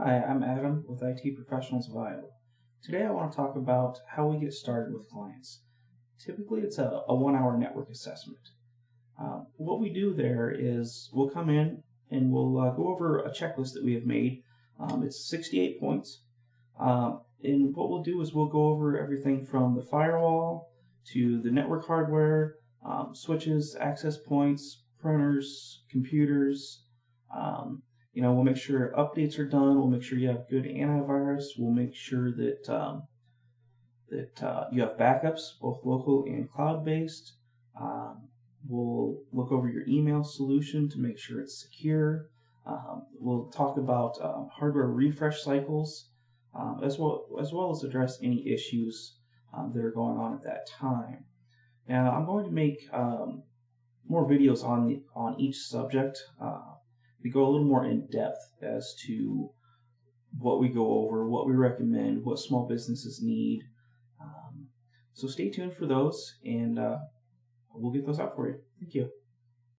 Hi, I'm Adam with IT Professionals of Iowa. Today I want to talk about how we get started with clients. Typically it's a 1 hour network assessment. What we do there is we'll come in and we'll go over a checklist that we have made. It's 68 points. And what we'll do is we'll go over everything from the firewall to the network hardware, switches, access points, printers, computers. We'll make sure updates are done. We'll make sure you have good antivirus. We'll make sure that you have backups, both local and cloud-based. We'll look over your email solution to make sure it's secure. We'll talk about hardware refresh cycles, as well as address any issues that are going on at that time. Now, I'm going to make more videos on each subject. We go a little more in depth as to what we go over, what we recommend, what small businesses need. So stay tuned for those, and we'll get those out for you. Thank you.